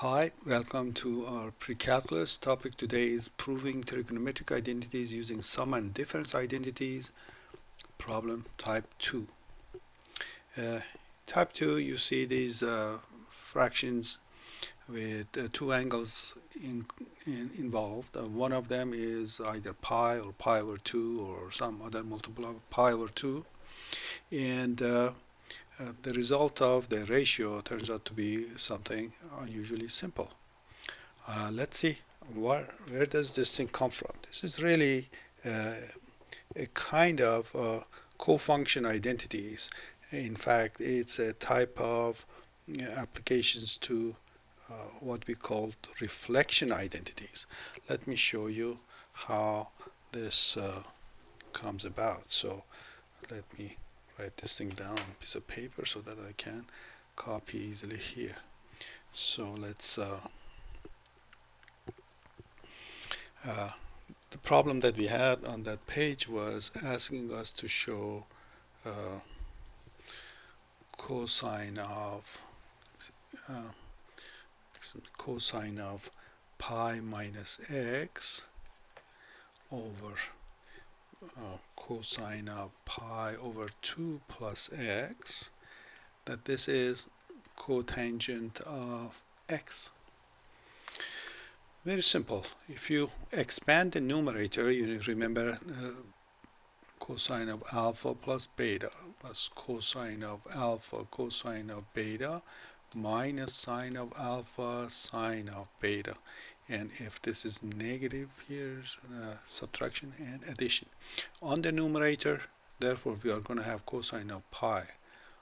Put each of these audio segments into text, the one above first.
Hi, welcome to our pre-calculus topic. Today is proving trigonometric identities using sum and difference identities, problem type 2. Uh, Type 2, you see these fractions with two angles involved. One of them is either pi or pi over 2 or some other multiple of pi over 2. And the result of the ratio turns out to be something unusually simple. Let's see where does this thing come from. This is really a kind of co-function identities. In fact, it's a type of applications to what we call reflection identities. Let me show you how this comes about. So let me write this thing down on a piece of paper so that I can copy easily here. So let's the problem that we had on that page was asking us to show cosine of pi minus x over cosine of pi over 2 plus x, that this is cotangent of x. Very simple. If you expand the numerator, you remember cosine of alpha plus beta plus cosine of alpha cosine of beta minus sine of alpha sine of beta. And if this is negative, here's subtraction and addition. On the numerator, therefore, we are going to have cosine of pi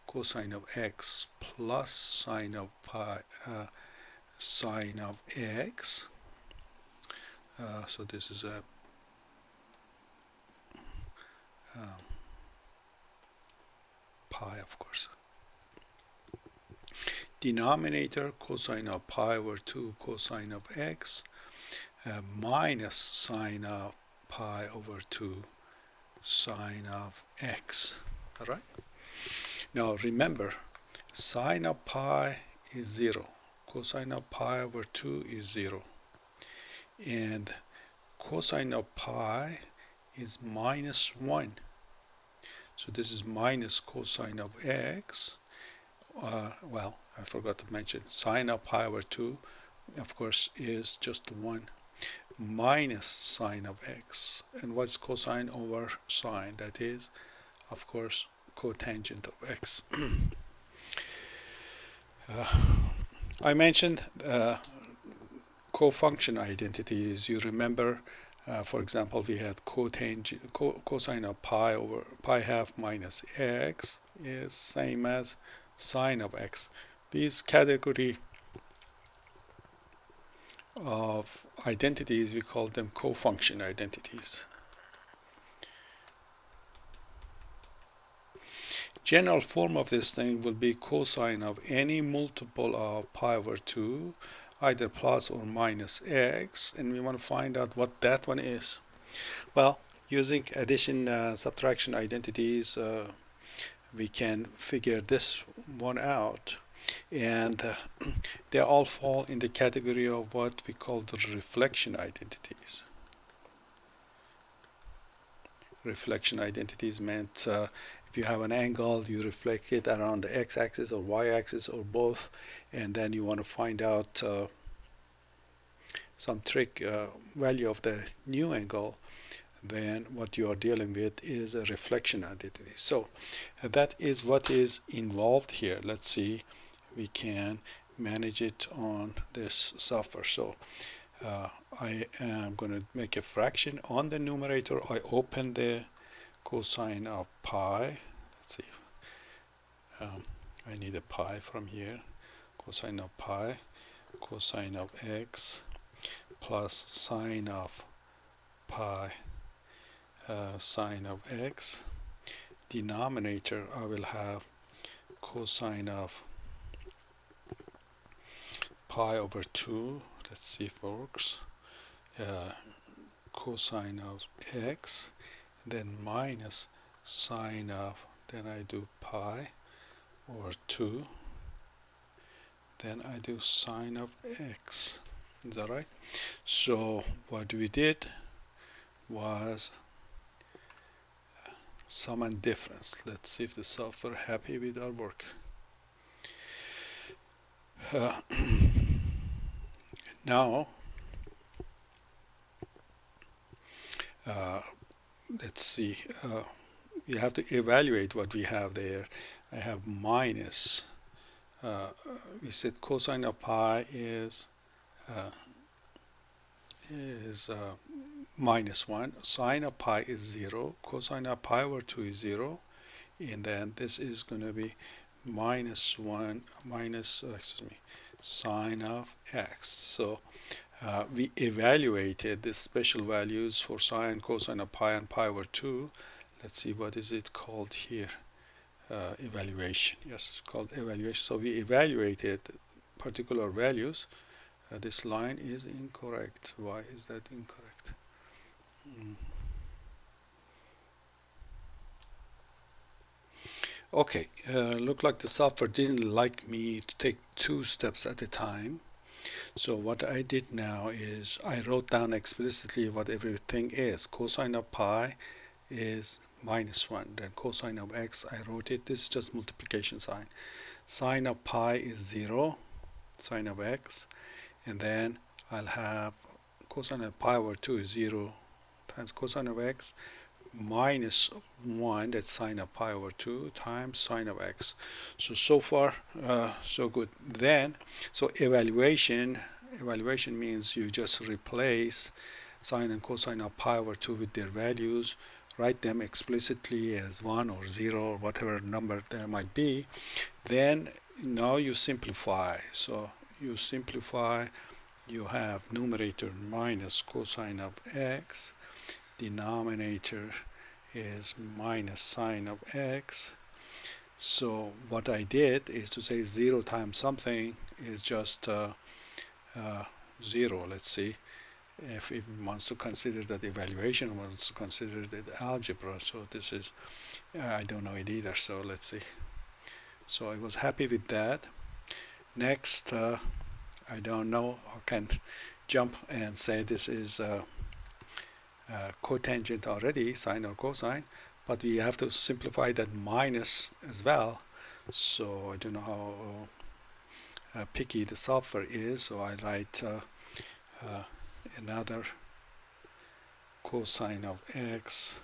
cosine of x plus sine of pi sine of x. So this is a pi, of course. Denominator cosine of pi over 2 cosine of x minus sine of pi over 2 sine of x. All right. Now remember, sine of pi is 0. Cosine of pi over 2 is 0. And cosine of pi is minus 1. So this is minus cosine of x. Well, I forgot to mention sine of pi over 2, of course, is just 1 minus sine of x. And what's cosine over sine? That is, of course, cotangent of x. I mentioned co-function identities. You remember, for example, we had cosine of pi over pi half minus x is same as sine of x. These category of identities, we call them co-function identities. General form of this thing will be cosine of any multiple of pi over 2, either plus or minus x, and we want to find out what that one is. Well, using addition subtraction identities, we can figure this one out, and they all fall in the category of what we call the reflection identities. Reflection identities meant if you have an angle, you reflect it around the x-axis or y-axis or both, and then you want to find out some trig value of the new angle, then what you are dealing with is a reflection identity. So that is what is involved here. Let's see, we can manage it on this software. So I am going to make a fraction on the numerator. I open the cosine of pi. Let's see, I need a pi from here. Cosine of pi cosine of x plus sine of pi sine of x. Denominator, I will have cosine of pi over 2. Let's see if it works. Cosine of x, then minus sine of, then I do pi over 2 then I do sine of x. Is that right? So what we did was sum and difference. Let's see if the software happy with our work. Now let's see, we have to evaluate what we have there. I have minus, we said cosine of pi is minus 1, sine of pi is 0, cosine of pi over 2 is 0, and then this is going to be minus 1 minus sine of x. So we evaluated the special values for sine, cosine of pi, and pi over 2. Let's see, what is it called here? Evaluation. Yes, it's called evaluation. So we evaluated particular values. This line is incorrect. Why is that incorrect? Okay, look like the software didn't like me to take 2 steps at a time. So what I did now is I wrote down explicitly what everything is. Cosine of pi is minus 1. Then cosine of x, I wrote it. This is just multiplication sign. Sine of pi is 0, sine of x. And then I'll have cosine of pi over 2 is 0 times cosine of x minus 1, that's sine of pi over 2 times sine of x. So far so good. Then so evaluation means you just replace sine and cosine of pi over 2 with their values, write them explicitly as 1 or 0 or whatever number there might be. Then now you simplify. So you simplify, you have numerator minus cosine of x, denominator is minus sine of x. So what I did is to say 0 times something is just 0. Let's see if it wants to consider that evaluation, wants to consider that algebra. So this is I don't know it either, so let's see. So I was happy with that. Next, I don't know, I can jump and say this is cotangent already, sine or cosine, but we have to simplify that minus as well. So I don't know how picky the software is, so I write another cosine of x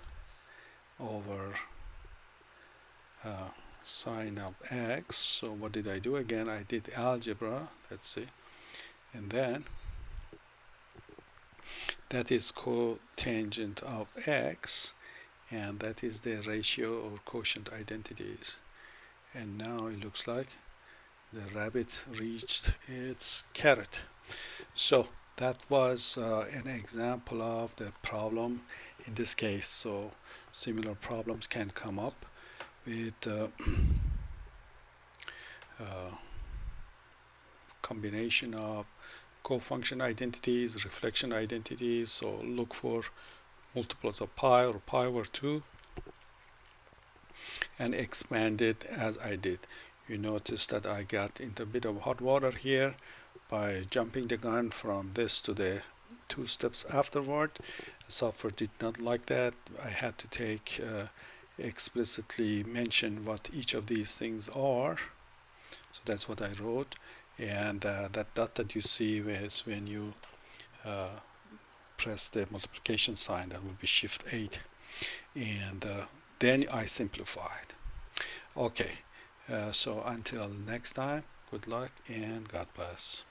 over sine of x. So what did I do again? I did algebra, let's see, and then that is cotangent of x, and that is the ratio or quotient identities. And now it looks like the rabbit reached its carrot. So that was an example of the problem in this case. So similar problems can come up with combination of cofunction identities, reflection identities. So look for multiples of pi or pi over 2 and expand it as I did. You notice that I got into a bit of hot water here by jumping the gun from this to the 2 steps afterward. The software did not like that. I had to take explicitly mention what each of these things are. So that's what I wrote. And that dot that you see is when you press the multiplication sign, that will be shift 8. And then I simplified. Okay, so until next time, good luck and God bless.